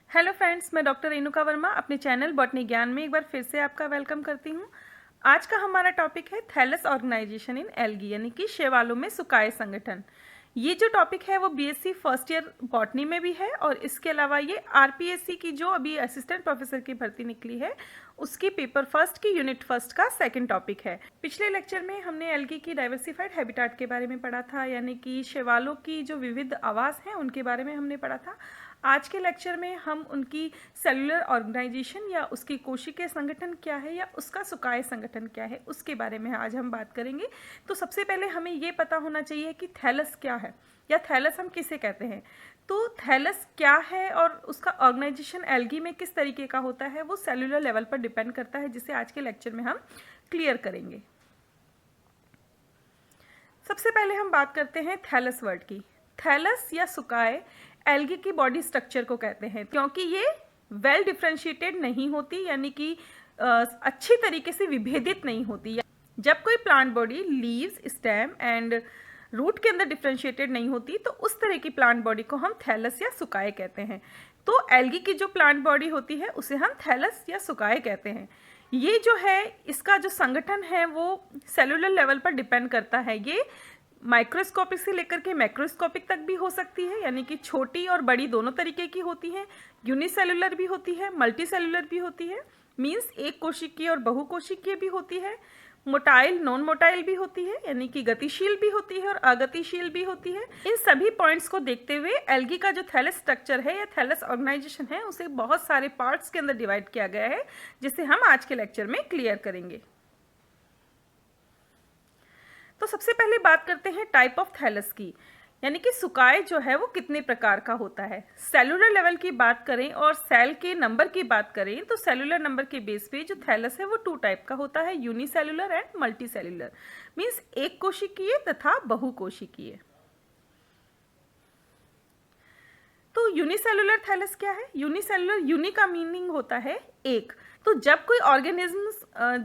Hello friends, मैं doctor Renuka Verma अपने channel botany ज्ञान में एक बार फिर से आपका वेलकम करती हूँ। आज का हमारा टॉपिक है थैलस ऑर्गेनाइजेशन इन एल्गी यानी कि शैवालों में सुकाए संगठन। ये जो टॉपिक है वो बीएससी फर्स्ट ईयर बॉटनी में भी है और इसके अलावा ये आरपीएससी की जो अभी असिस्टेंट प्रोफेसर की भर्ती निकली है उसकी पेपर फर्स्ट की यूनिट फर्स्ट का सेकंड टॉपिक है। पिछले लेक्चर में हमने एल्गी की डाइवर्सिफाइड हैबिटाट के बारे में पढ़ा था, यानी कि शैवालों की जो विविध आवास हैं उनके बारे में हमने पढ़ा था। आज के लेक्चर में हम उनकी सेलुलर ऑर्गेनाइजेशन या उसकी कोशिकीय संगठन क्या है या उसका सुकाय संगठन क्या है उसके बारे में आज हम बात करेंगे। तो सबसे पहले हमें ये पता होना चाहिए कि थैलस क्या है या थैलस हम किसे कहते हैं। तो थैलस क्या है और उसका ऑर्गेनाइजेशन एल्गी में किस तरीके का होता है वो सेलुलर लेवल पर डिपेंड करता है, जिसे आज के लेक्चर में हम क्लियर करेंगे। सबसे पहले हम बात करते हैं थैलस वर्ड की। थैलस या सुकाय एल्गी की बॉडी स्ट्रक्चर को कहते हैं, क्योंकि ये वेल डिफ्रेंशिएटेड नहीं होती, यानी कि अच्छी तरीके से विभेदित नहीं होती। जब कोई plant body leaves, stem and root के अंदर डिफ्रेंशिएटेड नहीं होती तो उस तरह की प्लांट बॉडी को हम थैलस या सुकाय कहते हैं। तो एल्गी की जो प्लांट बॉडी होती है उसे हम थैलस या सुकाय कहते हैं। ये जो है इसका जो संगठन है वो सेलुलर लेवल पर डिपेंड करता है। ये माइक्रोस्कोपिक से लेकर के मैक्रोस्कोपिक तक भी हो सकती है, यानी कि छोटी और बड़ी दोनों तरीके की होती है। यूनिसेलुलर भी होती है, मल्टी सेलुलर भी होती है, मीन्स एक कोशिकीय और बहुकोशिकीय भी होती है। मोटाइल, नॉन मोटाइल भी होती है, यानी कि गतिशील भी होती है और अगतिशील भी होती है। इन सभी पॉइंट्स को देखते हुए एल्गी का जो थैलस स्ट्रक्चर है या थैलस ऑर्गेनाइजेशन है उसे बहुत सारे पार्ट्स के अंदर डिवाइड किया गया है, जिसे हम आज के लेक्चर में क्लियर करेंगे। तो सबसे पहले बात करते हैं टाइप ऑफ थैलस की, यानी कि सुकाय जो है वो कितने प्रकार का होता है। सेलुलर लेवल की बात करें और सेल के नंबर की बात करें तो सेलुलर नंबर के बेस पे जो थैलस है वो 2 टाइप का होता है, unicellular and multi cellular, means एक कोशिकीय तथा बहुकोशिकीय। तो यूनिसेलुलर थैलस क्या है? यूनिसेलुलर, यूनि का मीनिंग होता है एक। तो जब कोई ऑर्गेनिज्म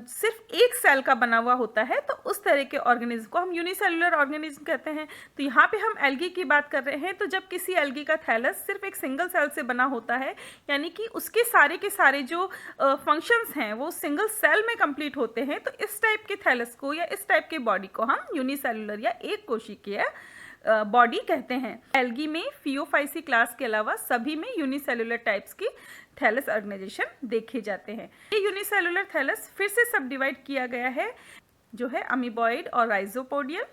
सिर्फ एक सेल का बना हुआ होता है तो उस तरह के ऑर्गेनिज्म को हम यूनिसेलुलर ऑर्गेनिज्म कहते हैं। तो यहाँ पे हम एल्गी की बात कर रहे हैं, तो जब किसी एल्गी का थैलस सिर्फ एक सिंगल सेल से बना होता है, यानी कि उसके सारे के सारे जो फंक्शंस हैं वो सिंगल सेल में कंप्लीट होते हैं, तो इस टाइप के थैलस को या इस टाइप के बॉडी को हम यूनिसेलुलर या एक कोशिकीय बॉडी कहते हैं। एल्गी में फियोफाइसी क्लास के अलावा सभी में यूनिसेलुलर टाइप्स की थैलस ऑर्गेनाइजेशन देखे जाते हैं। ये यूनिसेलुलर थैलस फिर से सब डिवाइड किया गया है, जो है अमीबॉइड और राइजोपोडियल,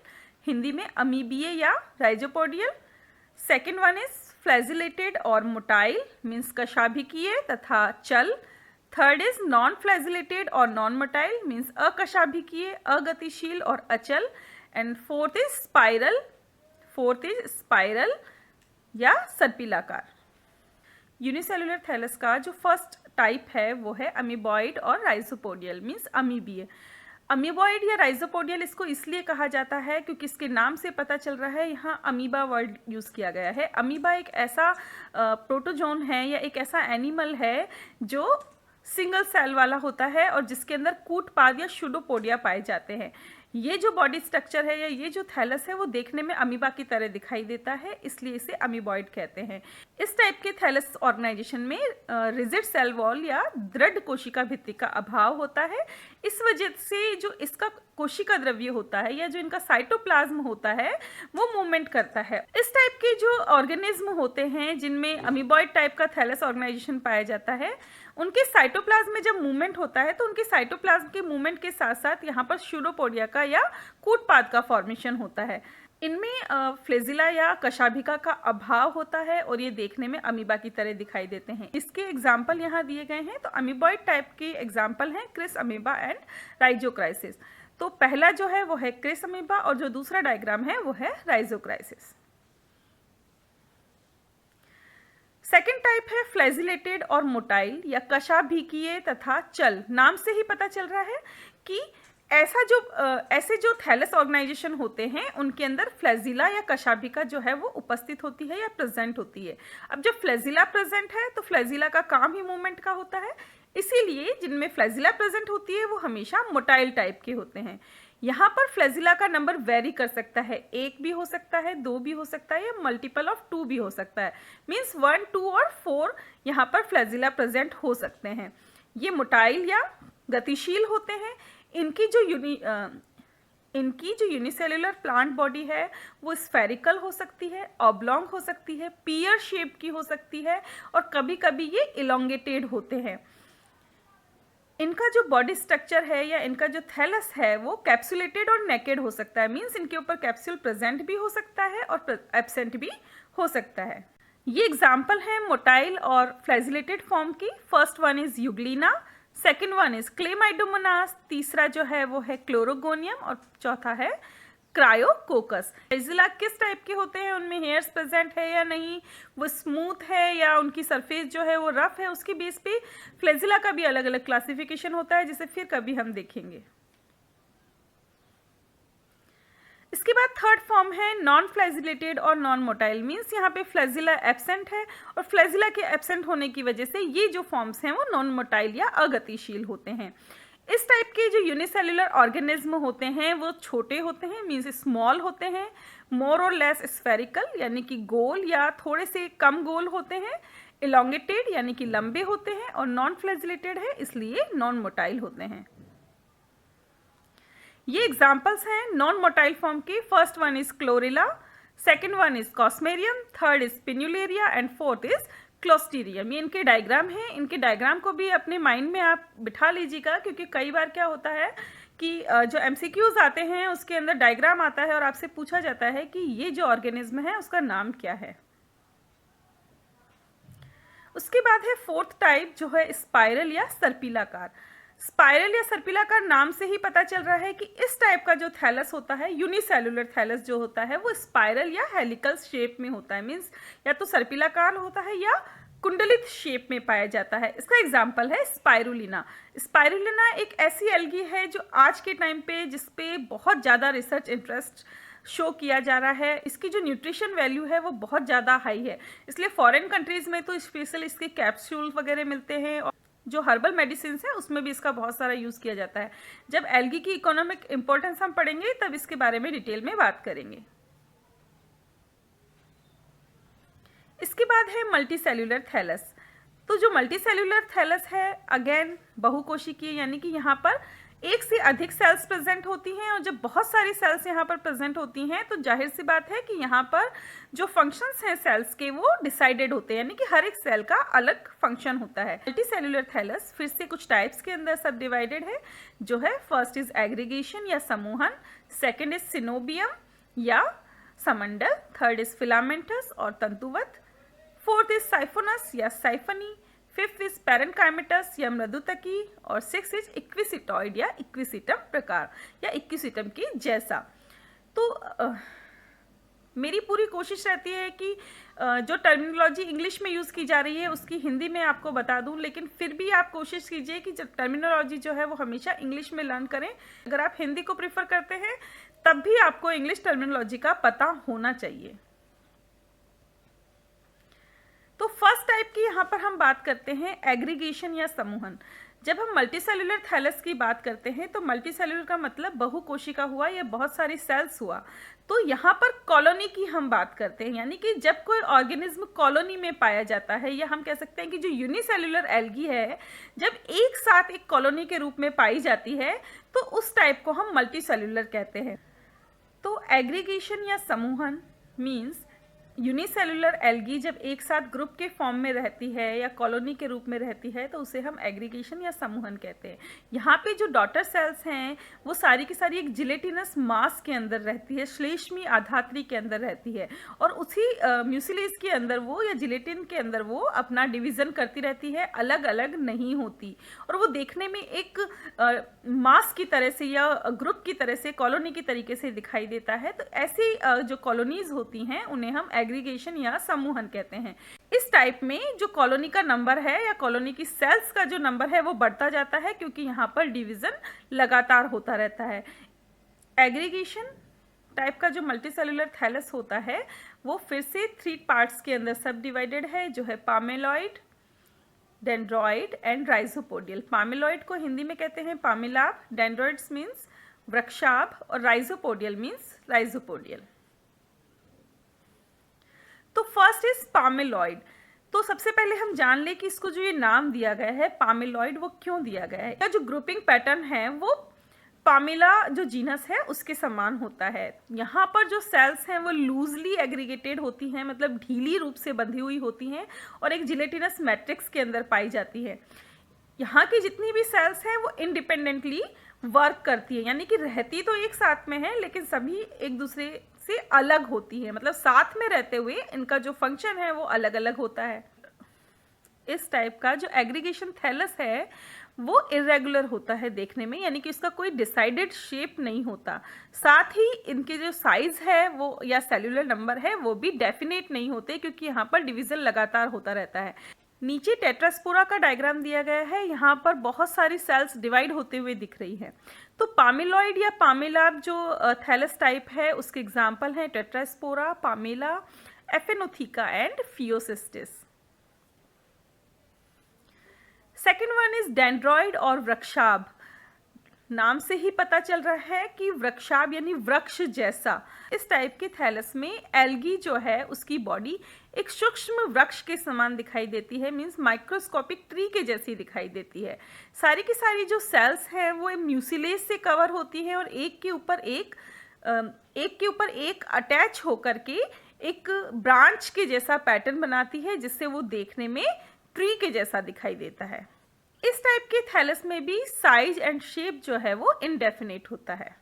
हिंदी में अमीबीय या राइजोपोडियल। सेकेंड वन इज फ्लैजिलेटेड और मोटाइल, मीन्स कशाभिकीय तथा चल। थर्ड इज नॉन फ्लैजिलेटेड और नॉन मोटाइल, मीन्स अकशाभिकीय, अगतिशील और अचल। एंड फोर्थ इज स्पाइरल या सर्पिलाकार। यूनिसेलुलर थैलस का जो फर्स्ट टाइप है वो है अमीबॉइड और राइजोपोडियल, मीन्स अमीबीय। अमीबॉइड या राइजोपोडियल इसको इसलिए कहा जाता है क्योंकि इसके नाम से पता चल रहा है यहाँ अमीबा वर्ड यूज़ किया गया है। अमीबा एक ऐसा प्रोटोजोन है या एक ऐसा एनिमल है जो सिंगल सेल वाला होता है और जिसके अंदर कूटपाद या शूडोपोडिया पाए जाते हैं। ये जो बॉडी स्ट्रक्चर है या ये जो थैलस है वो देखने में अमीबा की तरह दिखाई देता है, इसलिए इसे अमीबॉइड कहते हैं। इस टाइप के थैलस ऑर्गेनाइजेशन में रिजिड सेल वॉल या दृढ़ कोशिका भित्ति का अभाव होता है। इस वजह से जो इसका कोशिका द्रव्य होता है या जो इनका साइटोप्लाज्म होता है वो मूवमेंट करता है। इस टाइप के जो ऑर्गेनिज्म होते हैं जिनमें अमीबॉइड टाइप का थैलस ऑर्गेनाइजेशन पाया जाता है, उनके साइटोप्लाज्म में जब मूवमेंट होता है तो उनके साइटोप्लाज्म के मूवमेंट के साथ साथ यहाँ पर शूडोपोडिया का या कूटपाद का फॉर्मेशन होता है। इनमें फ्लेजिला या कशाभिका का अभाव होता है और ये देखने में अमीबा की तरह दिखाई देते हैं। इसके एग्जाम्पल यहाँ दिए गए हैं। तो अमीबॉइड टाइप के एग्जाम्पल हैं क्रिस अमीबा एंड राइजोक्राइसिस। तो पहला जो है वो है क्रिस अमीबा और जो दूसरा डायग्राम है वो है राइजोक्राइसिस। सेकेंड टाइप है फ्लैजिलेटेड और मोटाइल या कशाभिकीय तथा चल। नाम से ही पता चल रहा है कि ऐसे जो थैलस ऑर्गेनाइजेशन होते हैं उनके अंदर फ्लैजिला या कशाभिका जो है वो उपस्थित होती है या प्रेजेंट होती है। अब जब फ्लैजिला प्रेजेंट है तो फ्लैजिला का काम ही मूवमेंट का होता है, इसीलिए जिनमें फ्लैजिला प्रेजेंट होती है वो हमेशा मोटाइल टाइप के होते हैं। यहाँ पर फ्लैजिला का नंबर वेरी कर सकता है, 1 भी हो सकता है, 2 भी हो सकता है, या मल्टीपल ऑफ 2 भी हो सकता है। मीन्स 1, 2 और 4 यहाँ पर फ्लैजिला प्रेजेंट हो सकते हैं। ये मोटाइल या गतिशील होते हैं। इनकी जो यूनिसेल्युलर प्लांट बॉडी है वो स्फेरिकल हो सकती है, ऑब्लॉन्ग हो सकती है, पियर शेप की हो सकती है, और कभी कभी ये इलोंगेटेड होते हैं। इनका जो बॉडी स्ट्रक्चर है या इनका जो थैलस है वो कैप्सुलेटेड और नेकेड हो सकता है। मीन्स इनके ऊपर कैप्सूल प्रेजेंट भी हो सकता है और एब्सेंट भी हो सकता है। ये एग्जाम्पल है मोटाइल और फ्लैजिलेटेड फॉर्म की। First one is Euglena, second one is Chlamydomonas, तीसरा जो है वो है क्लोरोगोनियम, और चौथा है क्रायोकोकस। फ्लैजिला किस टाइप के होते हैं, उनमें हेयर्स प्रेजेंट है या नहीं, वो स्मूथ है या उनकी सरफेस जो है वो रफ है, उसकी बेस पे फ्लैजिला का भी अलग अलग क्लासिफिकेशन होता है, जिसे फिर कभी हम देखेंगे। इसके बाद थर्ड फॉर्म है नॉन फ्लैजिलेटेड और नॉन मोटाइल। मीन्स यहाँ पे फ्लैजिला एब्सेंट है, और फ्लैजिला के एब्सेंट होने की वजह से ये जो फॉर्म्स हैं वो नॉन मोटाइल या अगतिशील होते हैं। इस टाइप के जो यूनिसेल्युलर ऑर्गेनिज्म होते हैं वो छोटे होते हैं, मीन्स स्मॉल होते हैं, मोर और लेस स्फेरिकल यानी कि गोल या थोड़े से कम गोल होते हैं, इलोंगेटेड यानी कि लंबे होते हैं, और नॉन फ्लैजिलेटेड है इसलिए नॉन मोटाइल होते हैं। ये एग्जाम्पल्स हैं नॉन मोटाइल फॉर्म के। First one is Chlorella, second one is Cosmarium, third is Pinnularia and fourth is Closterium. ये इनके डायग्राम हैं। इनके डायग्राम को भी अपने माइंड में आप बिठा लीजिएगा, क्योंकि कई बार क्या होता है कि जो एमसीक्यूज आते हैं उसके अंदर डायग्राम आता है और आपसे पूछा जाता है कि ये जो ऑर्गेनिज्म है उसका नाम क्या है। उसके बाद है फोर्थ टाइप जो है स्पाइरल या सर्पिलाकार। स्पाइरल या सर्पिलाकार नाम से ही पता चल रहा है कि इस टाइप का जो थैलस होता है, यूनिसेल्युलर थैलस जो होता है वो स्पाइरल या हेलिकल शेप में होता है। मीन्स या तो सर्पिलाकार होता है या कुंडलित शेप में पाया जाता है। इसका एग्जाम्पल है स्पाइरुलिना। स्पाइरुलिना एक ऐसी एल्गी है जो आज के टाइम पे जिसपे बहुत ज़्यादा रिसर्च इंटरेस्ट शो किया जा रहा है। इसकी जो न्यूट्रिशन वैल्यू है वो बहुत ज़्यादा हाई है, इसलिए फॉरेन कंट्रीज में तो स्पेशल इसके कैप्सूल वगैरह मिलते हैं, और जो हर्बल मेडिसिन है उसमें भी इसका बहुत सारा यूज़ किया जाता है। जब एल्गी की इकोनॉमिक इंपॉर्टेंस हम पढ़ेंगे तब इसके बारे में डिटेल में बात करेंगे। इसके बाद है मल्टीसेल्युलर थैलस। तो जो मल्टीसेल्युलर थैलस है अगेन बहुकोशिकीय, यानी कि यहाँ पर एक से अधिक सेल्स प्रेजेंट होती हैं, और जब बहुत सारी सेल्स यहाँ पर प्रेजेंट होती हैं तो जाहिर सी बात है कि यहाँ पर जो फंक्शंस हैं सेल्स के वो डिसाइडेड होते हैं, यानी कि हर एक सेल का अलग फंक्शन होता है। मल्टीसेल्युलर थैलस फिर से कुछ टाइप्स के अंदर सब डिवाइडेड है, जो है फर्स्ट इज एग्रीगेशन या समूहन, सेकेंड इज सिनोबियम या समंडल, थर्ड इज फिलामेंटस और तंतुवत, फोर्थ इज साइफोनस या साइफनी, फिफ्थ इज पैरेनकाइमेटस या मृदुतकी, और सिक्स इज इक्विसिटॉइड या इक्विसिटम प्रकार या इक्विसिटम की जैसा। तो मेरी पूरी कोशिश रहती है कि जो टर्मिनोलॉजी इंग्लिश में यूज़ की जा रही है उसकी हिंदी में आपको बता दूं, लेकिन फिर भी आप कोशिश कीजिए कि जब टर्मिनोलॉजी जो है वो हमेशा इंग्लिश में लर्न करें। अगर आप हिंदी को प्रेफर करते हैं तब भी आपको इंग्लिश टर्मिनोलॉजी का पता होना चाहिए। तो फर्स्ट टाइप की यहाँ पर हम बात करते हैं एग्रीगेशन या समूहन। जब हम मल्टीसेल्युलर थैलस की बात करते हैं तो मल्टीसेल्युलर का मतलब बहुकोशिका हुआ या बहुत सारी सेल्स हुआ। तो यहाँ पर कॉलोनी की हम बात करते हैं, यानी कि जब कोई ऑर्गेनिज्म कॉलोनी में पाया जाता है, या हम कह सकते हैं कि जो यूनिसेल्युलर एल्गी है जब एक साथ एक कॉलोनी के रूप में पाई जाती है तो उस टाइप को हम मल्टीसेल्युलर कहते हैं। तो एग्रीगेशन या समूहन मीन्स यूनिसेल्युलर एल्गी जब एक साथ ग्रुप के फॉर्म में रहती है या कॉलोनी के रूप में रहती है तो उसे हम एग्रीगेशन या समूहन कहते हैं। यहाँ पे जो डॉटर सेल्स हैं वो सारी की सारी एक जिलेटिनस मास के अंदर रहती है, श्लेष्मी आधात्री के अंदर रहती है, और उसी म्यूसिलेज के अंदर वो या जिलेटिन के अंदर वो अपना डिवीज़न करती रहती है, अलग अलग नहीं होती, और वो देखने में एक मास की तरह से या ग्रुप की तरह से कॉलोनी की तरीके से दिखाई देता है। तो ऐसी जो कॉलोनीज होती हैं उन्हें हम एग्रीगेशन या समूहन कहते हैं। इस टाइप में जो कॉलोनी का नंबर है या कॉलोनी की सेल्स का जो नंबर है वो बढ़ता जाता है, क्योंकि यहाँ पर डिवीजन लगातार होता रहता है। एग्रीगेशन टाइप का जो मल्टीसेल्युलर थैलस होता है वो फिर से 3 पार्ट्स के अंदर सब डिवाइडेड है, जो है पामेलॉइड, डेंड्रॉइड एंड राइजोपोडियल। पामेलॉइड को हिंदी में कहते हैं पामेलाप, डेंड्रॉइड्स मीन्स वृक्षाभ और राइजोपोडियल मीन्स राइजोपोडियल। तो फर्स्ट इज पामेलॉइड। तो सबसे पहले हम जान ले कि इसको जो ये नाम दिया गया है पामेलॉइड वो क्यों दिया गया है। जो ग्रुपिंग पैटर्न है वो पामेला जो जीनस है उसके समान होता है। यहाँ पर जो सेल्स हैं वो लूजली एग्रीगेटेड होती हैं, मतलब ढीली रूप से बंधी हुई होती हैं और एक जिलेटिनस मैट्रिक्स के अंदर पाई जाती है। यहाँ की जितनी भी सेल्स हैं वो इंडिपेंडेंटली वर्क करती है, यानी कि रहती तो एक साथ में है लेकिन सभी एक दूसरे से अलग होती है, मतलब साथ में रहते हुए इनका जो फंक्शन है वो अलग अलग होता है। इस टाइप का जो एग्रीगेशन थैलस है वो इरेगुलर होता है देखने में, यानी कि इसका कोई डिसाइडेड शेप नहीं होता। साथ ही इनके जो साइज है वो या सेल्यूलर नंबर है वो भी डेफिनेट नहीं होते, क्योंकि यहाँ पर डिवीजन लगातार होता रहता है। नीचे टेट्रास्पोरा का डायग्राम दिया गया है, यहाँ पर बहुत सारी सेल्स डिवाइड होते हुए दिख रही हैं। तो पामेलॉइड या पामेलाब जो थैलस टाइप है उसके एग्जाम्पल हैं Tetraspora, Palmella, Aphanothece and Phaeocystis. Second one is dendroid और वृक्षाभ। नाम से ही पता चल रहा है कि वृक्षाभ यानी वृक्ष जैसा। इस टाइप के थैलस में एल्गी जो है उसकी बॉडी एक सूक्ष्म वृक्ष के समान दिखाई देती है, मींस माइक्रोस्कोपिक ट्री के जैसी दिखाई देती है। सारी की सारी जो सेल्स हैं वो म्यूसिलेज से कवर होती हैं और एक के ऊपर एक अटैच होकर के एक ब्रांच के जैसा पैटर्न बनाती है, जिससे वो देखने में ट्री के जैसा दिखाई देता है। इस टाइप के थैलस में भी साइज एंड शेप जो है वो इनडेफिनेट होता है।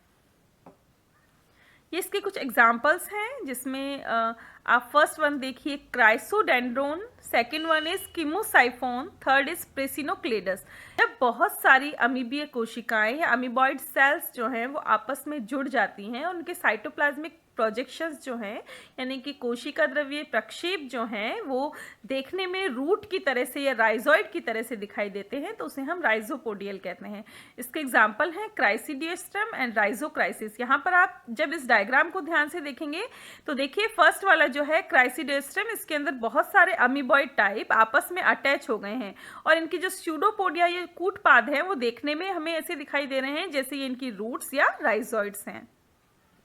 ये इसके कुछ एग्जांपल्स हैं, जिसमें आप फर्स्ट वन देखिए Chrysodendron, second one is Kimosiphon, third is Prasinocladus. जब बहुत सारी अमीबीय कोशिकाएं या अमीबॉइड सेल्स जो हैं वो आपस में जुड़ जाती हैं, उनके साइटोप्लाज्मिक प्रोजेक्शंस जो हैं यानी कि कोशिका द्रव्य प्रक्षेप जो हैं वो देखने में रूट की तरह से या राइजोइड की तरह से दिखाई देते हैं, तो उसे हम राइजोपोडियल कहते हैं। इसके एग्जांपल हैं क्राइसिडियोस्ट्रम एंड राइजोक्राइसिस। यहाँ पर आप जब इस डायग्राम को ध्यान से देखेंगे तो देखिए फर्स्ट वाला जो है क्राइसिडियोस्ट्रम, इसके अंदर बहुत सारे अमीबॉइड टाइप आपस में अटैच हो गए हैं और इनकी जो स्यूडोपोडिया या कूटपाद है वो देखने में हमें ऐसे दिखाई दे रहे हैं जैसे ये इनकी रूट्स या राइजोइड्स हैं।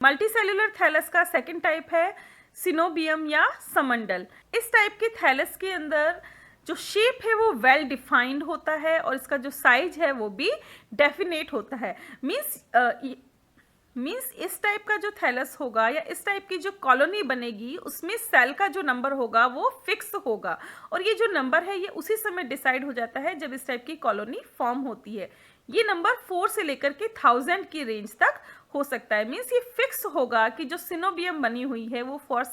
मल्टीसेल्युलर थैलस का सेकंड टाइप है सिनोबियम या समंडल। इस टाइप के थैलस के अंदर जो शेप है वो वेल डिफाइंड होता है और इसका जो साइज है वो भी डेफिनेट होता है। मीन्स इस टाइप का जो थैलस होगा या इस टाइप की जो कॉलोनी बनेगी उसमें सेल का जो नंबर होगा वो फिक्स होगा और ये जो नंबर है ये उसी समय डिसाइड हो जाता है जब इस टाइप की कॉलोनी फॉर्म होती है। ये नंबर 4 से लेकर के 1000 की रेंज तक हो सकता है। मीन्स ये फिक्स होगा कि जो सिनोबियम बनी हुई है वो 4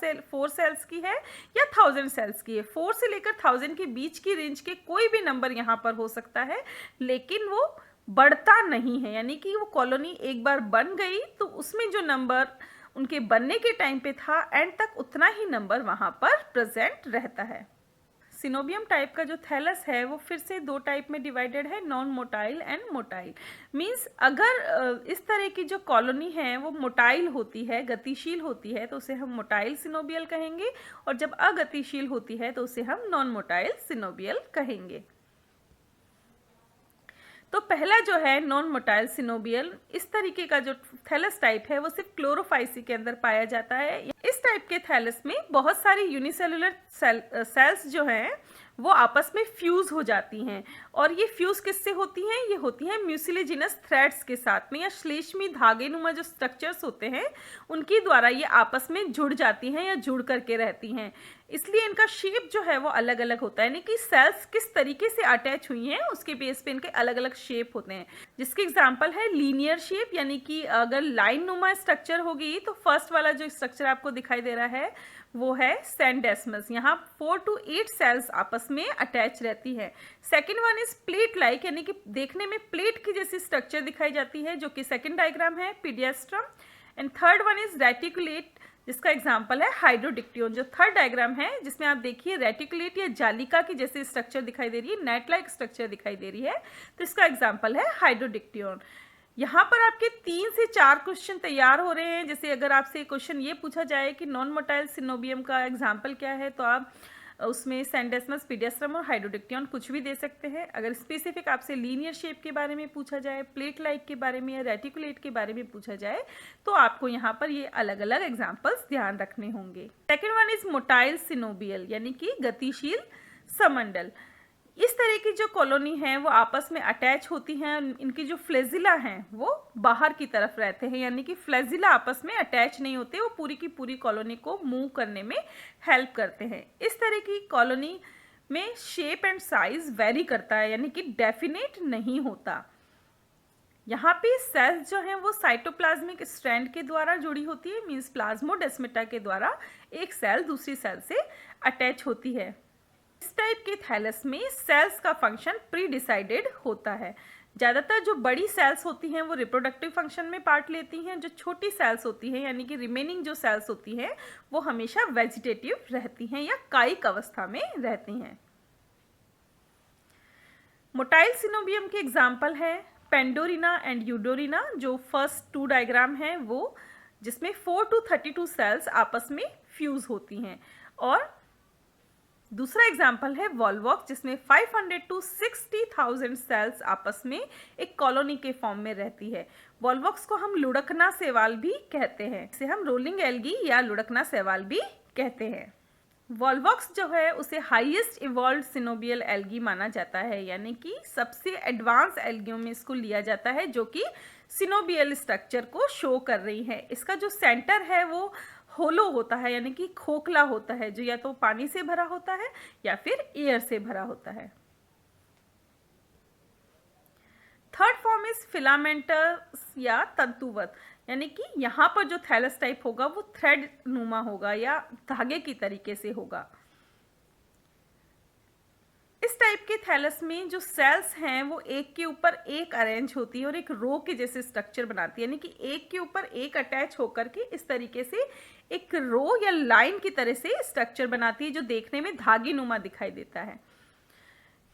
सेल्स की है या 1000 सेल्स की है। 4 से लेकर 1000 के बीच की रेंज के कोई भी नंबर यहाँ पर हो सकता है, लेकिन वो बढ़ता नहीं है, यानी कि वो कॉलोनी एक बार बन गई तो उसमें जो नंबर उनके बनने के टाइम पे था एंड तक उतना ही नंबर वहाँ पर प्रेजेंट रहता है। सिनोबियम टाइप का जो थैलस है वो फिर से 2 टाइप में डिवाइडेड है, non motile and motile. Means अगर इस तरह की जो कॉलोनी है वो मोटाइल होती है, गतिशील होती है, तो उसे हम मोटाइल सिनोबियल कहेंगे और जब अगतिशील होती है तो उसे हम नॉन मोटाइल सिनोबियल कहेंगे। तो पहला जो है नॉन मोटाइल सिनोबियल, इस तरीके का जो थैलस टाइप है वो सिर्फ क्लोरोफाइसी के अंदर पाया जाता है। इस टाइप के थैलस में बहुत सारी यूनिसेलुलर सेल्स जो हैं वो आपस में फ्यूज हो जाती हैं और ये फ्यूज किससे होती हैं? ये होती हैं म्यूसिलेजिनस थ्रेड्स के साथ में या श्लेष्मी धागेनुमा जो स्ट्रक्चर्स होते हैं उनकी द्वारा ये आपस में जुड़ जाती हैं या जुड़ करके रहती हैं, इसलिए इनका शेप जो है वो अलग अलग होता है। यानी कि सेल्स किस तरीके से अटैच हुई हैं उसके बेस पे इनके अलग अलग शेप होते हैं, जिसके एग्जांपल है लीनियर शेप, यानी कि अगर लाइन नुमा स्ट्रक्चर होगी तो फर्स्ट वाला जो स्ट्रक्चर आपको दिखाई दे रहा है वो है सेंडेस्मस। यहाँ 4 to 8 सेल्स आपस में अटैच रहती है। Second one is plate like, यानी कि देखने में प्लेट की जैसी स्ट्रक्चर दिखाई जाती है, जो कि सेकेंड डायग्राम है Pediastrum. And third one is reticulate, जिसका एग्जाम्पल है हाइड्रोडिक्टियोन। जो थर्ड डायग्राम है जिसमें आप देखिए रेटिकुलेट या जालिका की जैसी स्ट्रक्चर दिखाई दे रही है, नेट लाइक स्ट्रक्चर दिखाई दे रही है, तो इसका एग्जाम्पल है हाइड्रोडिक्टियोन। यहाँ पर आपके 3 से 4 क्वेश्चन तैयार हो रहे हैं। जैसे अगर आपसे क्वेश्चन ये पूछा जाए कि नॉन मोटाइल सिनोबियम का एग्जाम्पल क्या है, तो आप उसमें सेंडेस्मस, पीडियास्ट्रम और हाइड्रोडिक्टियन कुछ भी दे सकते हैं। अगर स्पेसिफिक आपसे लीनियर शेप के बारे में पूछा जाए, प्लेट लाइक के बारे में या रेटिकुलेट के बारे में पूछा जाए तो आपको यहाँ पर ये अलग अलग एग्जाम्पल्स ध्यान रखने होंगे। सेकेंड वन इज मोटाइल सिनोबियल यानी कि गतिशील समंडल। इस तरह की जो कॉलोनी है वो आपस में अटैच होती हैं। इनकी जो फ्लेजिला हैं वो बाहर की तरफ रहते हैं, यानी कि फ्लेजिला आपस में अटैच नहीं होते, वो पूरी की पूरी कॉलोनी को मूव करने में हेल्प करते हैं। इस तरह की कॉलोनी में शेप एंड साइज वेरी करता है, यानी कि डेफिनेट नहीं होता। यहाँ पे सेल्स जो हैं वो साइटोप्लाज्मिक स्ट्रैंड के द्वारा जुड़ी होती है, मीन्स प्लाज्मोडेस्माटा के द्वारा एक सेल दूसरी सेल से अटैच होती है। इस टाइप के थैलस में सेल्स का फंक्शन प्री डिसाइडेड होता है। ज़्यादातर जो बड़ी सेल्स होती हैं वो रिप्रोडक्टिव फंक्शन में पार्ट लेती हैं। जो छोटी सेल्स होती हैं यानी कि रिमेनिंग जो सेल्स होती हैं वो हमेशा वेजिटेटिव रहती हैं या कायिक अवस्था में रहती हैं। मोटाइल सिनोबियम के एग्जाम्पल है पेंडोरिना एंड यूडोरिना, जो फर्स्ट 2 डायग्राम हैं वो, जिसमें 4 to 32 सेल्स आपस में फ्यूज होती हैं। और दूसरा एग्जाम्पल है वॉल्वॉक्स, जिसमें 500 to 60,000 सेल्स आपस में एक कॉलोनी के फॉर्म में रहती है। वॉल्वॉक्स को हम लुढ़कना शैवाल भी कहते हैं, इसे हम रोलिंग एल्गी या लुढ़कना शैवाल भी कहते हैं। वॉल्वॉक्स जो है उसे हाईएस्ट इवॉल्व्ड सिनोबियल एल्गी माना जाता है, यानी कि सबसे एडवांस एल्गियों में इसको लिया जाता है, जो कि सिनोबियल स्ट्रक्चर को शो कर रही है। इसका जो सेंटर है वो होलो होता है, यानी कि खोखला होता है, जो या तो पानी से भरा होता है या फिर एयर से भरा होता है। थर्ड फॉर्म इज फिलामेंटस या तंतुवत, यानी कि यहाँ पर जो थैलस टाइप होगा वो थ्रेड नुमा होगा या धागे की तरीके से होगा। इस टाइप के थैलस में जो सेल्स हैं वो एक के ऊपर एक अरेंज होती है और एक रो के जैसे स्ट्रक्चर बनाती है, यानी कि एक के ऊपर एक अटैच होकर के इस तरीके से एक रो या लाइन की तरह से स्ट्रक्चर बनाती है, जो देखने में धागे नुमा दिखाई देता है।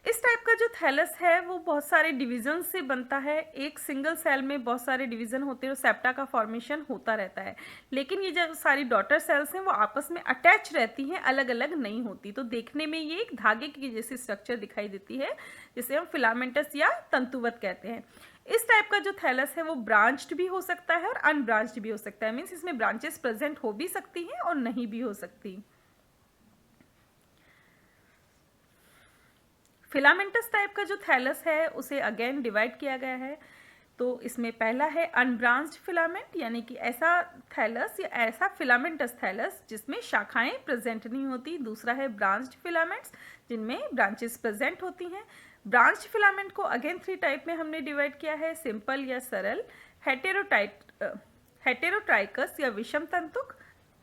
इस टाइप का जो थैलस है वो बहुत सारे डिवीजन से बनता है। एक सिंगल सेल में बहुत सारे डिवीजन होते हैं और सेप्टा का फॉर्मेशन होता रहता है, लेकिन ये जो सारी डॉटर सेल्स हैं वो आपस में अटैच रहती हैं, अलग अलग नहीं होती। तो देखने में ये एक धागे की जैसी स्ट्रक्चर दिखाई देती है, जिसे हम फिलामेंटस या तंतुवत कहते हैं। इस टाइप का जो थैलस है वो ब्रांच्ड भी हो सकता है और अनब्रांच्ड भी हो सकता है, मीन्स इसमें ब्रांचेस प्रेजेंट हो भी सकती हैं और नहीं भी हो सकती। फिलामेंटस टाइप का जो थैलस है उसे अगेन डिवाइड किया गया है। तो इसमें पहला है अनब्रांच्ड फिलामेंट, यानी कि ऐसा थैलस या ऐसा फिलामेंटस थैलस जिसमें शाखाएं प्रेजेंट नहीं होती। दूसरा है ब्रांच्ड फिलामेंट्स, जिनमें ब्रांचेस प्रेजेंट होती हैं। ब्रांच्ड फिलामेंट को अगेन 3 टाइप में हमने डिवाइड किया है, सिंपल या सरल, हेटेरोट्राइकस या विषम तंतुक।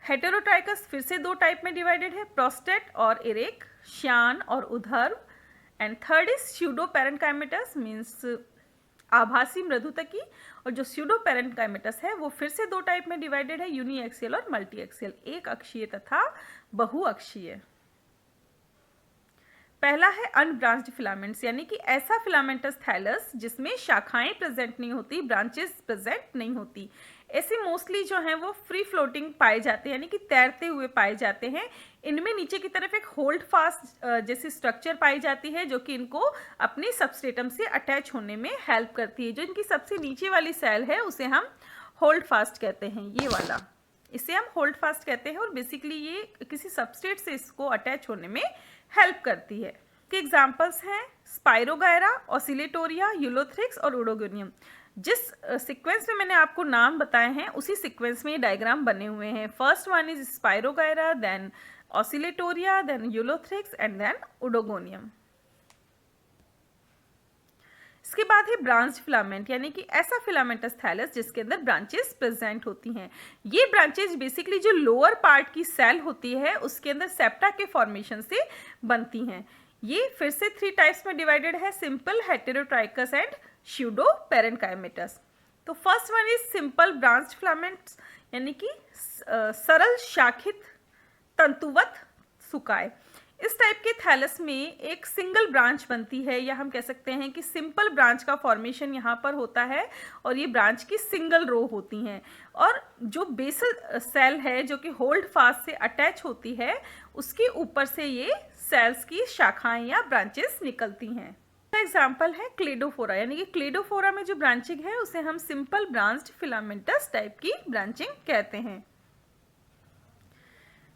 हेटेरोट्राइकस फिर से 2 टाइप में डिवाइडेड है, प्रोस्टेट और इरेक, श्यान और उधर्व। And third is pseudo parenchymatous, means आभासी मृदुतकी। और जो स्यूडो पैरेन्काइमेटस है वो फिर से 2 टाइप में डिवाइडेड है, यूनिएक्सियल और मल्टी एक्सियल, एक अक्षीय तथा बहुअक्षीय। पहला है अनब्रांच्ड फिलामेंट्स, यानी कि ऐसा फिलामेंटस थैलस जिसमें शाखाएं प्रेजेंट नहीं होती, ब्रांचेस प्रेजेंट नहीं होती। ऐसे मोस्टली जो हैं वो फ्री फ्लोटिंग पाए जाते हैं, यानी कि तैरते हुए पाए जाते हैं। इनमें नीचे की तरफ एक होल्ड फास्ट जैसी स्ट्रक्चर पाई जाती है, जो कि इनको अपने सबस्ट्रेटम से अटैच होने में हेल्प करती है। जो इनकी सबसे नीचे वाली सेल है उसे हम होल्ड फास्ट कहते हैं, ये वाला, इसे हम होल्ड फास्ट कहते हैं। और बेसिकली ये किसी सबस्ट्रेट से इसको अटैच होने में हेल्प करती है। के एग्जाम्पल्स हैं स्पाइरोगायरा, ऑसिलेटोरिया, यूलोथ्रिक्स और ओडोगोनियम। जिस सीक्वेंस में मैंने आपको नाम बताए हैं उसी सीक्वेंस में ये डायग्राम बने हुए हैं। First one is spirogyra, then oscillatoria, then ulothrix and then oedogonium. इसके बाद है ब्रांच्ड फिलामेंट, यानी कि ऐसा फिलामेंटस थैलस जिसके अंदर ब्रांचेस प्रेजेंट होती हैं। ये ब्रांचेस बेसिकली जो लोअर पार्ट की सेल होती है उसके अंदर सेप्टा के फॉर्मेशन से बनती हैं। ये फिर से 3 टाइप्स में डिवाइडेड है, सिंपल, हेटेरोट्राइकस एंड स्यूडो पैरेन्काइमेटस। तो first one is simple branched filaments, यानी कि सरल शाखित तंतुवत सुकाय। इस टाइप के थैलस में एक सिंगल ब्रांच बनती है, या हम कह सकते हैं कि सिंपल ब्रांच का फॉर्मेशन यहाँ पर होता है और ये ब्रांच की सिंगल रो होती हैं। और जो बेसल सेल है जो कि होल्ड फास्ट से अटैच होती है उसके ऊपर से ये सेल्स की शाखाएं या ब्रांचेस निकलती हैं। एग्जाम्पल है क्लेडोफोरा, यानी कि क्लेडोफोरा में जो ब्रांचिंग है उसे हम सिंपल ब्रांच्ड फिलामेंटस टाइप की ब्रांचिंग कहते हैं।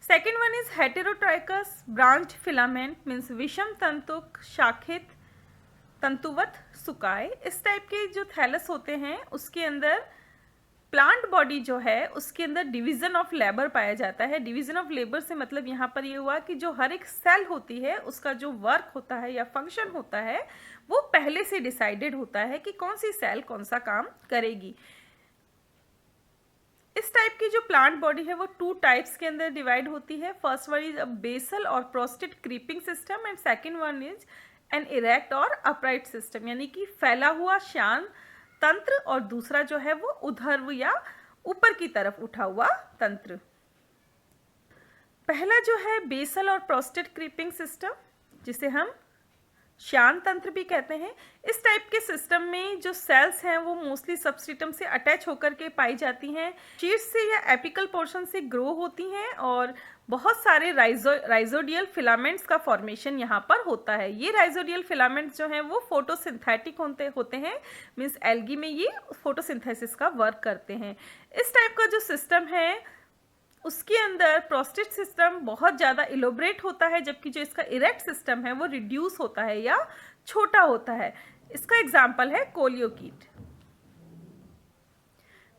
Second one is heterotrichous branched filament, means विषम तंतुक शाखित तंतुवत सुकाय। इस टाइप के जो थैलस होते हैं उसके अंदर प्लांट बॉडी जो है उसके अंदर डिवीजन ऑफ लेबर पाया जाता है। डिवीजन ऑफ लेबर से मतलब यहाँ पर ये हुआ कि जो हर एक सेल होती है उसका जो वर्क होता है या फंक्शन होता है वो पहले से डिसाइडेड होता है कि कौन सी सेल कौन सा काम करेगी। इस टाइप की जो प्लांट बॉडी है वो टू टाइप्स के अंदर डिवाइड होती है। First one is a basal और prostrate creeping system and second one is an erect और अपराइट सिस्टम, यानी कि फैला हुआ शांत तंत्र और दूसरा जो है वो ऊर्ध्व या ऊपर की तरफ उठा हुआ तंत्र। पहला जो है बेसल और प्रोस्टेट क्रीपिंग सिस्टम, जिसे हम शांत तंत्र भी कहते हैं। इस टाइप के सिस्टम में जो सेल्स हैं वो मोस्टली सबस्ट्रेटम से अटैच होकर के पाई जाती हैं, शीर्ष से या एपिकल पोर्शन से ग्रो होती हैं और बहुत सारे राइजोडियल फिलामेंट्स का फॉर्मेशन यहाँ पर होता है। ये राइजोडियल फिलामेंट्स जो हैं वो फोटोसिंथेटिक होते हैं, मीन्स एल्गी में ये फोटोसिंथेसिस का वर्क करते हैं। इस टाइप का जो सिस्टम है उसके अंदर प्रोस्टेट सिस्टम बहुत ज़्यादा इलोबरेट होता है, जबकि जो इसका इरेक्ट सिस्टम है वो रिड्यूस होता है या छोटा होता है। इसका एग्जाम्पल है कोलियोकीट।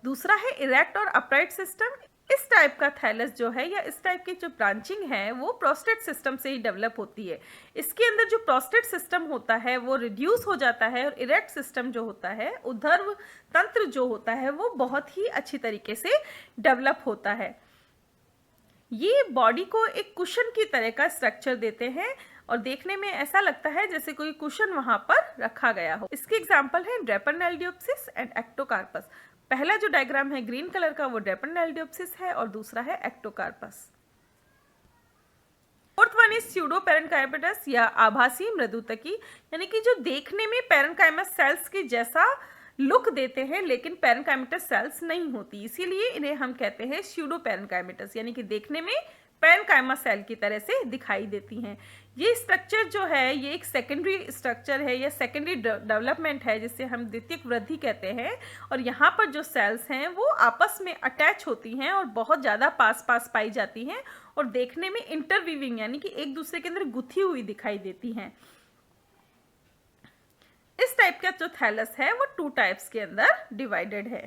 दूसरा है इरेक्ट और अपराइट सिस्टम। इस टाइप का थैलस जो है या इस टाइप की जो ब्रांचिंग है वो प्रोस्टेट सिस्टम से ही डेवलप होती है। इसके अंदर जो प्रोस्टेट सिस्टम होता है वो रिड्यूस हो जाता है और इरेक्ट सिस्टम जो होता है, ऊर्ध्व तंत्र जो होता है, वो बहुत ही अच्छी तरीके से डेवलप होता है। ये बॉडी को एक कुशन की तरह का स्ट्रक्चर देते हैं और देखने में ऐसा लगता है जैसे कोई कुशन वहां पर रखा गया हो। इसके एग्जाम्पल है ड्रेपरनेलडियोप्सिस एंड एक्टोकार्पस। पहला जो डायग्राम है ग्रीन कलर का वो ड्रेपरनेलडियोप्सिस है और दूसरा है Ectocarpus. Fourth one is pseudo parenchymatous या आभासी मृदुतकी, यानी कि जो देखने में पेरेन्काइमस सेल्स के जैसा लुक देते हैं लेकिन पेरेन्काइमेटस सेल्स नहीं होती, इसीलिए इन्हें हम कहते हैं स्यूडो पेरेन्काइमेटस, यानी कि देखने में पेरेन्काइमा सेल की तरह से दिखाई देती हैं। ये स्ट्रक्चर जो है ये एक सेकेंडरी स्ट्रक्चर है या सेकेंडरी डेवलपमेंट है जिसे हम द्वितीयक वृद्धि कहते हैं। और यहाँ पर जो सेल्स हैं वो आपस में अटैच होती हैं और बहुत ज़्यादा पास पास पाई जाती हैं और देखने में इंटरवीविंग यानी कि एक दूसरे के अंदर गुथी हुई दिखाई देती हैं। इस टाइप का जो थैलस है वो टू टाइप्स के अंदर डिवाइडेड है।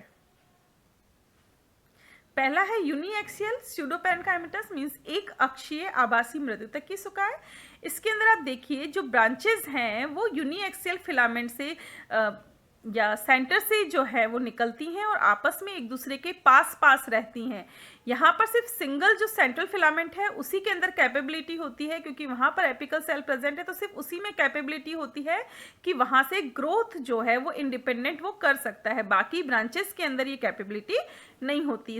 पहला है यूनिएक्सियल स्यूडो पेरेन्काइमेटस, मींस एक अक्षीय आभासी मृदुतकी सुकाय। इसके अंदर आप देखिए जो ब्रांचेस हैं वो यूनिएक्सियल फिलामेंट से या सेंटर से जो है वो निकलती हैं और आपस में एक दूसरे के पास पास रहती हैं। यहाँ पर सिर्फ सिंगल जो सेंट्रल फिलामेंट है उसी के अंदर कैपेबिलिटी होती है, क्योंकि वहाँ पर एपिकल सेल प्रेजेंट है तो सिर्फ उसी में कैपेबिलिटी होती है कि वहाँ से ग्रोथ जो है वो इंडिपेंडेंट वो कर सकता है। बाकी ब्रांचेस के अंदर ये कैपेबिलिटी नहीं होती।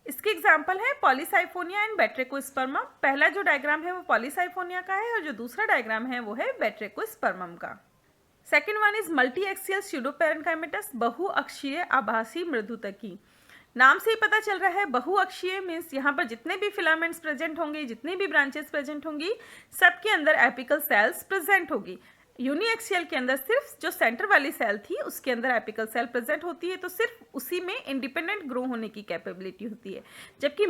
इसके एग्जाम्पल है पॉलीसाइफोनिया एंड बैट्रेकोस्पर्मम। पहला जो डायग्राम है वो पॉलीसाइफोनिया का है और जो दूसरा डायग्राम है वो है बैट्रेकोस्पर्मम का। Second one is multi axial pseudo parenchymatous, बहुअक्षीय आभासी मृदुतकी। नाम से ही पता चल रहा है बहुअक्षीय मीन्स यहाँ पर जितने भी फिलामेंट्स प्रेजेंट होंगे, जितने भी ब्रांचेस प्रेजेंट होंगी, सबके अंदर एपिकल सेल्स प्रेजेंट होगी। यूनिएक्सियल के अंदर सिर्फ जो सेंटर वाली सेल थी उसके अंदर एपिकल सेल प्रेजेंट होती है तो सिर्फ उसी में इंडिपेंडेंट ग्रो होने की कैपेबिलिटी होती है। जबकि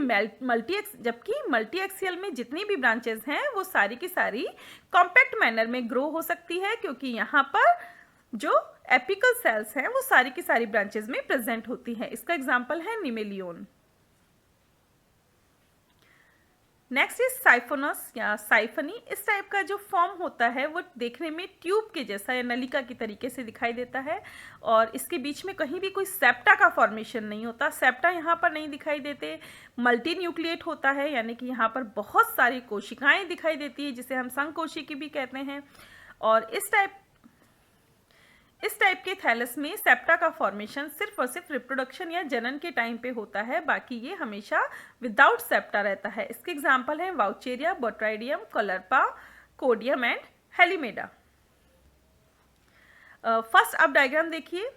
मल्टी एक्सियल में जितनी भी ब्रांचेस हैं वो सारी की सारी कॉम्पैक्ट मैनर में ग्रो हो सकती है, क्योंकि यहाँ पर जो एपिकल सेल्स हैं वो सारी की सारी ब्रांचेस में प्रेजेंट होती हैं। इसका एग्जाम्पल है निमेलियोन। नेक्स्ट इज साइफोनस या साइफनी। इस टाइप का जो फॉर्म होता है वो देखने में ट्यूब के जैसा या नलिका की तरीके से दिखाई देता है और इसके बीच में कहीं भी कोई सेप्टा का फॉर्मेशन नहीं होता। सेप्टा यहाँ पर नहीं दिखाई देते। मल्टी न्यूक्लिएट होता है, यानी कि यहाँ पर बहुत सारी कोशिकाएं दिखाई देती है जिसे हम संकोशिकी भी कहते हैं। और इस टाइप के थैलस में सेप्टा का फॉर्मेशन सिर्फ और सिर्फ रिप्रोडक्शन या जनन के टाइम पे होता है, बाकी ये हमेशा विदाउट सेप्टा रहता है। इसके एग्जाम्पल हैं वाउचेरिया, बोट्राइडियम, कलरपा, कोडियम एंड हेलिमेडा। फर्स्ट आप डायग्राम देखिए।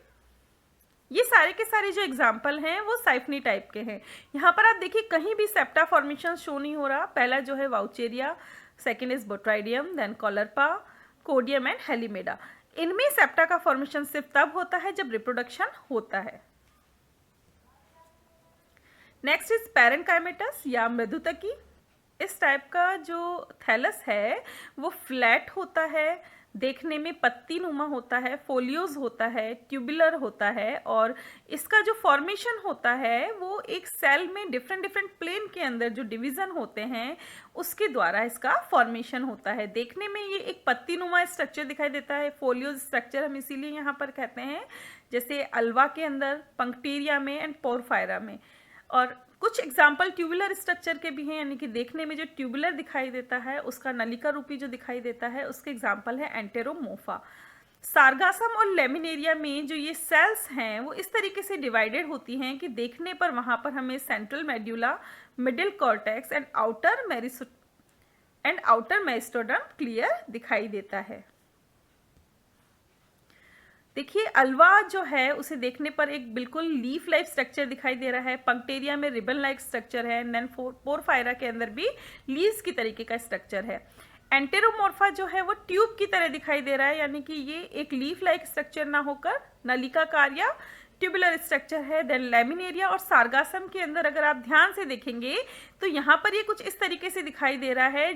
ये सारे के सारे जो एग्जाम्पल हैं वो साइफनी टाइप के हैं। यहाँ पर आप देखिए कहीं भी सेप्टा फॉर्मेशन शो नहीं हो रहा। पहला जो है Vaucheria, second is Botrydium, then Caulerpa, Codium and Halimeda. इनमें सेप्टा का फॉर्मेशन सिर्फ तब होता है जब रिप्रोडक्शन होता है। नेक्स्ट इज पैरेन्काइमेटस या मृदुतकी। इस टाइप का जो थैलस है वो फ्लैट होता है, देखने में पत्ती नुमा होता है, फोलियोज होता है, ट्यूबुलर होता है, और इसका जो फॉर्मेशन होता है वो एक सेल में डिफरेंट डिफरेंट प्लेन के अंदर जो डिवीजन होते हैं उसके द्वारा इसका फॉर्मेशन होता है। देखने में ये एक पत्ती नुमा स्ट्रक्चर दिखाई देता है, फोलियोज स्ट्रक्चर हम इसीलिए यहाँ पर कहते हैं, जैसे अल्वा के अंदर, पंक्टीरिया में एंड पोरफायरा में। और कुछ एग्जाम्पल ट्यूबुलर स्ट्रक्चर के भी हैं, यानी कि देखने में जो ट्यूबुलर दिखाई देता है उसका नलिका रूपी जो दिखाई देता है उसके एग्जाम्पल है एंटेरोमोफा। सारगासम और लेमिनेरिया में जो ये सेल्स हैं वो इस तरीके से डिवाइडेड होती हैं कि देखने पर वहाँ पर हमें central medulla, middle cortex and outer meristem clear दिखाई देता है। देखिए अल्वा जो है उसे देखने पर एक बिल्कुल लीफ लाइक स्ट्रक्चर दिखाई दे रहा है, पंक्टेरिया में रिबन लाइक स्ट्रक्चर है, देन पोरफायरा के अंदर भी लीव्स की तरीके का स्ट्रक्चर है। एंटेरोमोर्फा जो है वो ट्यूब की तरह दिखाई दे रहा है, यानी कि ये एक लीफ लाइक स्ट्रक्चर ना होकर नलिकाकार या ट्यूबुलर स्ट्रक्चर है। देन लेमिनेरिया और सारगासम के अंदर अगर आप ध्यान से देखेंगे तो यहाँ पर ये कुछ इस तरीके से दिखाई दे रहा है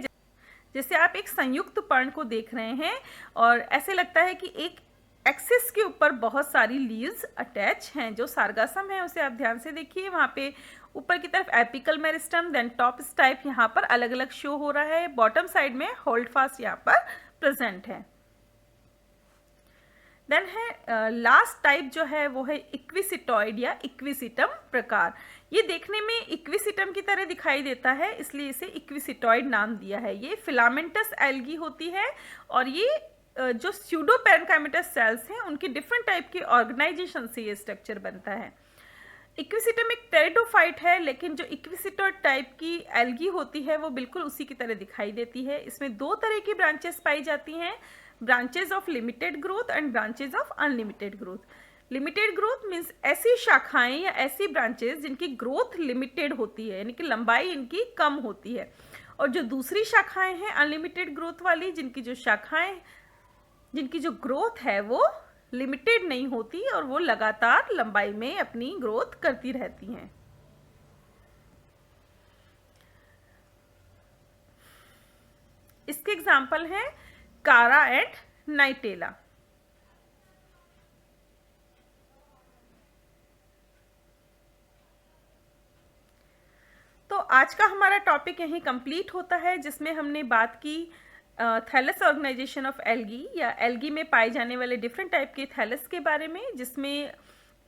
जैसे आप एक संयुक्त पर्ण को देख रहे हैं और ऐसे लगता है कि एक एक्सिस के ऊपर बहुत सारी लीव्स अटैच हैं। जो सारगासम है उसे आप ध्यान से देखिए, वहाँ पे ऊपर की तरफ apical meristem, then top stipe यहाँ पर अलग अलग शो हो रहा है, बॉटम साइड में होल्ड फास्ट यहाँ पर प्रेजेंट है। देन है लास्ट टाइप जो है वो है इक्विसिटॉइड या इक्विसिटम प्रकार। ये देखने में इक्विसिटम की तरह दिखाई देता है इसलिए इसे इक्विसिटॉइड नाम दिया है। ये फिलामेंटस एल्गी होती है और ये जो स्यूडो पैरेन्काइमेटस सेल्स हैं उनकी डिफरेंट टाइप की ऑर्गेनाइजेशन से ये स्ट्रक्चर बनता है। इक्विसिटम एक टेरिडोफाइट है, लेकिन जो इक्विसिटॉइड टाइप की एल्गी होती है वो बिल्कुल उसी की तरह दिखाई देती है। इसमें दो तरह की ब्रांचेस पाई जाती हैं, branches of limited growth and branches of unlimited growth. Limited growth means ऐसी शाखाएं या ऐसी ब्रांचेस जिनकी ग्रोथ लिमिटेड होती है, यानी कि लंबाई इनकी कम होती है, और जो दूसरी शाखाएं हैं अनलिमिटेड ग्रोथ वाली, जिनकी जो ग्रोथ है वो लिमिटेड नहीं होती और वो लगातार लंबाई में अपनी ग्रोथ करती रहती हैं। इसके एग्जाम्पल हैं कारा एंड नाइटेला। तो आज का हमारा टॉपिक यहीं कंप्लीट होता है, जिसमें हमने बात की थैलस ऑर्गेनाइजेशन ऑफ एल्गी या एल्गी में पाए जाने वाले डिफरेंट टाइप के थैलस के बारे में, जिसमें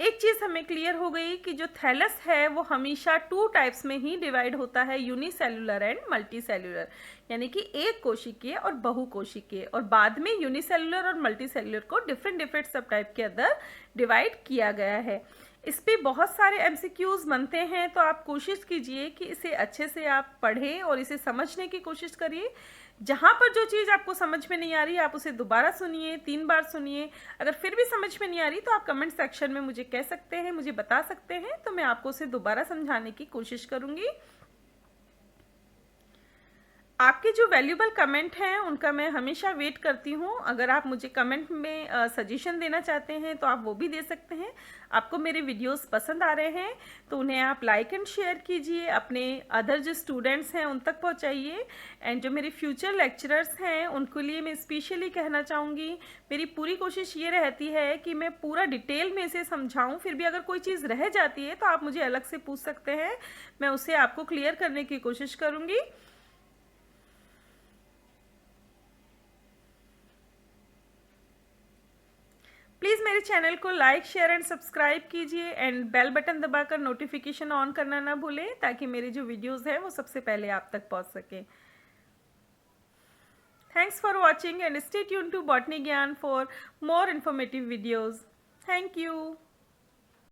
एक चीज़ हमें क्लियर हो गई कि जो थैलस है वो हमेशा टू टाइप्स में ही डिवाइड होता है, यूनिसेलुलर एंड मल्टीसेलुलर, यानी कि एक कोशिकीय और बहुकोशिकीय, और बाद में यूनिसेलुलर और मल्टीसेलुलर को डिफरेंट डिफरेंट सब टाइप के अंदर डिवाइड किया गया है। इस पे बहुत सारे एमसीक्यूज बनते हैं, तो आप कोशिश कीजिए कि इसे अच्छे से आप पढ़ें और इसे समझने की कोशिश करिए। जहाँ पर जो चीज़ आपको समझ में नहीं आ रही आप उसे दोबारा सुनिए, 3 बार सुनिए। अगर फिर भी समझ में नहीं आ रही तो आप कमेंट सेक्शन में मुझे कह सकते हैं, मुझे बता सकते हैं, तो मैं आपको उसे दोबारा समझाने की कोशिश करूँगी। आपके जो वैल्यूबल कमेंट हैं उनका मैं हमेशा वेट करती हूँ। अगर आप मुझे कमेंट में सजेशन देना चाहते हैं तो आप वो भी दे सकते हैं। आपको मेरे वीडियोस पसंद आ रहे हैं तो उन्हें आप लाइक एंड शेयर कीजिए, अपने अदर जो स्टूडेंट्स हैं उन तक पहुँचाइए। एंड जो मेरे फ्यूचर लेक्चरर्स हैं उनके लिए मैं स्पेशली कहना चाहूँगी, मेरी पूरी कोशिश ये रहती है कि मैं पूरा डिटेल में इसे समझाऊँ। फिर भी अगर कोई चीज़ रह जाती है तो आप मुझे अलग से पूछ सकते हैं, मैं उसे आपको क्लियर करने की कोशिश करूँगी। प्लीज़ मेरे चैनल को लाइक, शेयर एंड सब्सक्राइब कीजिए एंड बेल बटन दबाकर नोटिफिकेशन ऑन करना ना भूलें, ताकि मेरी जो वीडियोस हैं वो सबसे पहले आप तक पहुंच सके। Thanks for watching and stay tuned to botany Gyan for more informative videos. Thank you.